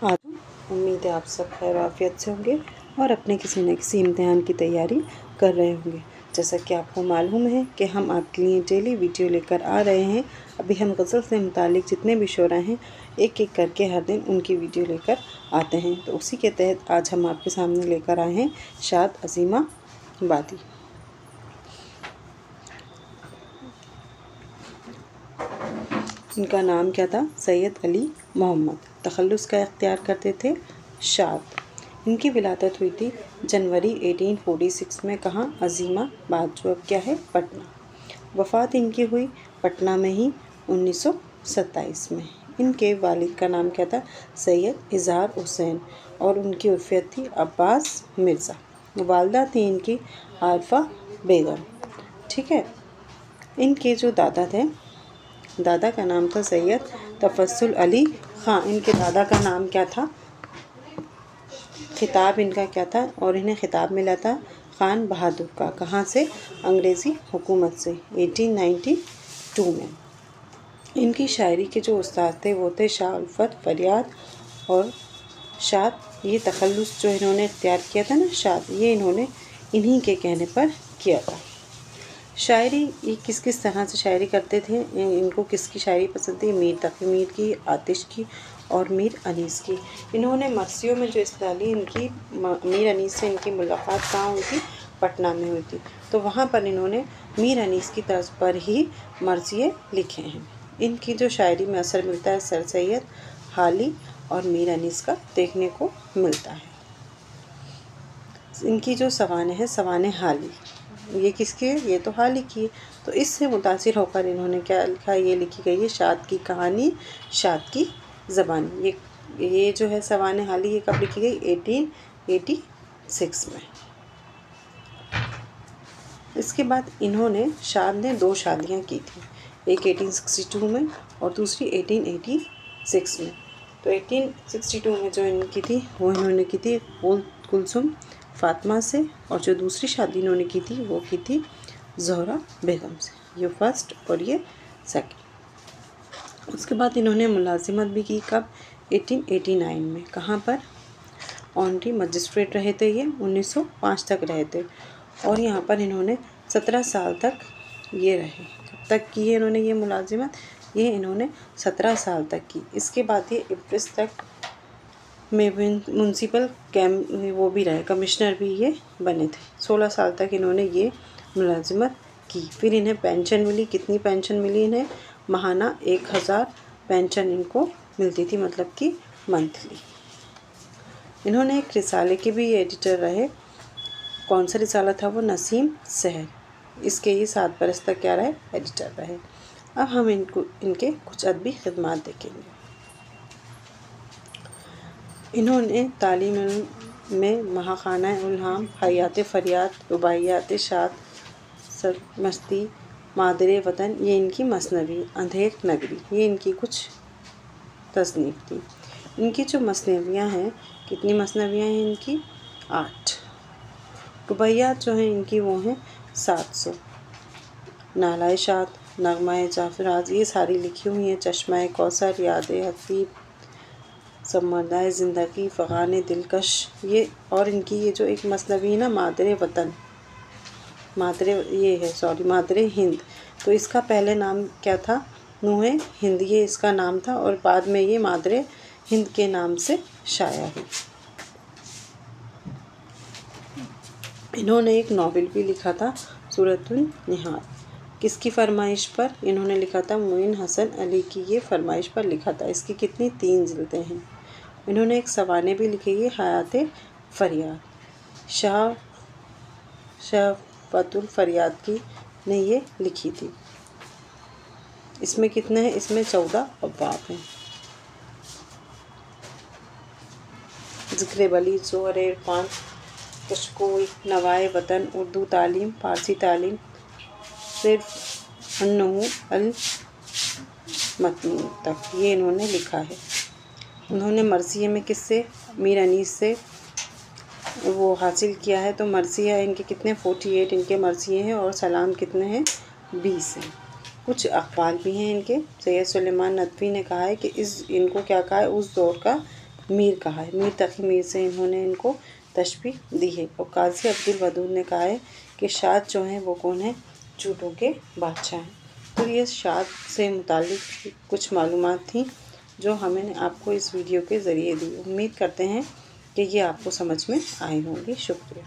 आज उम्मीद है आप सब खैर आफियत से होंगे और अपने किसी न किसी इम्तिहान की तैयारी कर रहे होंगे। जैसा कि आपको मालूम है कि हम आपके लिए डेली वीडियो लेकर आ रहे हैं। अभी हम गज़ल से मुतालिक जितने भी शोरा हैं एक एक करके हर दिन उनकी वीडियो लेकर आते हैं। तो उसी के तहत आज हम आपके सामने लेकर आए हैं शाद अज़ीमा बादी। इनका नाम क्या था? सैयद अली मोहम्मद। तखल्लुस का इख्तियार करते थे शाद। इनकी विलादत हुई थी जनवरी 1846 में। कहाँ? अज़ीमाबाद, जो अब क्या है पटना। वफ़ात इनकी हुई पटना में ही 1927 में। इनके वालिद का नाम क्या था? सैयद इज़हार हुसैन और उनकी उर्फियत थी अब्बास मिर्ज़ा। वालदा थी इनकी आरफा बेगम। ठीक है। इनके जो दादा थे, दादा का नाम था सैयद तफस्सुल अली ख़ां। इनके दादा का नाम क्या था? खिताब इनका क्या था? और इन्हें खिताब मिला था ख़ान बहादुर का। कहाँ से? अंग्रेज़ी हुकूमत से 1892 में। इनकी शायरी के जो उस्ताद थे वो थे शाह उल्फत फ़रियाद और शाद। ये तखल्लुस जो इन्होंने इख्तियार किया था ना शाद, ये इन्होंने इन्हीं के कहने पर किया था। शायरी ये किस किस तरह से शायरी करते थे? इनको किसकी शायरी पसंद थी? मीर तक़ी मीर की, आतिश की और मीर अनीस की। इन्होंने मरसियों में जो इस्तेमाल ली, इनकी मीर अनीस से इनकी मुलाकात कहाँ हुई थी? पटना में हुई थी। तो वहाँ पर इन्होंने मीर अनीस की तर्ज पर ही मरसिए लिखे हैं। इनकी जो शायरी में असर मिलता है सर सैयद हाली और मीर अनीस का देखने को मिलता है। इनकी जो सवाने हैं सवाने हाली, ये किसकी है? ये तो हाली की है। तो इससे मुतासिर होकर इन्होंने क्या लिखा? ये लिखी गई है शाद की कहानी, शाद की ज़बानी। ये जो है सवाने हाली, ये कब लिखी गई? 1886 में। इसके बाद इन्होंने शाद ने 2 शादियाँ की थी, एक 1862 में और दूसरी 1886 में। तो 1862 में जो इनकी थी वो इन्होंने की थी कुलसुम फातिमा से, और जो दूसरी शादी इन्होंने की थी वो की थी ज़ोहरा बेगम से। ये फर्स्ट और ये सेकंड। उसके बाद इन्होंने मुलाजिमत भी की। कब? 1889 में। कहाँ पर? ऑनरी मजिस्ट्रेट रहे थे ये, 1905 तक रहे थे। और यहाँ पर इन्होंने 17 साल तक ये रहे। कब तक की है इन्होंने ये मुलाजिमत? ये इन्होंने 17 साल तक की। इसके बाद ये इब्रिस तक में म्यूनसिपल वो भी रहे, कमिश्नर भी ये बने थे। 16 साल तक इन्होंने ये मुलाजिमत की। फिर इन्हें पेंशन मिली। कितनी पेंशन मिली इन्हें? माहाना 1000 पेंशन इनको मिलती थी, मतलब कि मंथली। इन्होंने एक रिसाले के भी एडिटर रहे। कौन सा रिसाला था वो? नसीम सहर। इसके ये 7 बरस तक क्या रहे? एडिटर रहे। अब हम इनके कुछ अदबी खिदमात देखेंगे। इन्होंने तालीम में महाखाना उल्हाम, हयात फ़रियाद, रुबाइयात शाद, सरमस्ती, मादरे वतन, ये इनकी मसनवी, अंधेर नगरी, ये इनकी कुछ तसनीफ़ थी। इनकी जो मसनवियाँ हैं, कितनी मसनवियाँ हैं इनकी? 8। रुबाइयात जो हैं इनकी वो हैं 700। नालाए शाद, नगमाए जाफराज, ये सारी लिखी हुई हैं। चश्माए कौसर, यादे हसीब, समरदाए ज़िंदगी, फ़गाने दिलकश, ये। और इनकी ये जो एक मसनवी है ना मादरे वतन, मादरे हिंद, तो इसका पहले नाम क्या था? नूहे हिंद, ये इसका नाम था और बाद में ये मादरे हिंद के नाम से शाया हुई। इन्होंने एक नॉवेल भी लिखा था सूरतुन निहार। किसकी फरमाइश पर? इन्होंने लिखा था मोइन हसन अली की ये फरमाइश पर लिखा था। इसकी कितनी? 3 जिल्दें हैं। इन्होंने एक सवाने भी लिखी है हयात फ़रियाद। शफ़ातुल फ़रियाद की ने ये लिखी थी। इसमें कितने हैं? इसमें 14 अब्वाब हैं। ज़िक्र वली, ज़ोहर इरफान, कशकोई, नवाए वतन, उर्दू तालीम, फ़ारसी तालीम, सिर्फ अन्नहु अल मतनू तक, ये इन्होंने लिखा है। उन्होंने मरसिए में किससे? मीर अनीस से वो हासिल किया है। तो मरसिया इनके कितने? 48 इनके मरसिए हैं और सलाम कितने हैं? 20 हैं। कुछ अक़वाल भी हैं इनके। सैयद सुलेमान नदवी ने कहा है कि इनको क्या कहा है? उस दौर का मीर कहा है। मीर तकी मीर से इन्होंने इनको तशबीह दी है। और काजी अब्दुल वदूद ने कहा है कि शाद जो हैं वो कौन है, झूठों के बादशाह हैं। तो ये शाद से मुतालिक कुछ मालूमात थी जो हमने आपको इस वीडियो के ज़रिए दी। उम्मीद करते हैं कि ये आपको समझ में आई होंगी। शुक्रिया।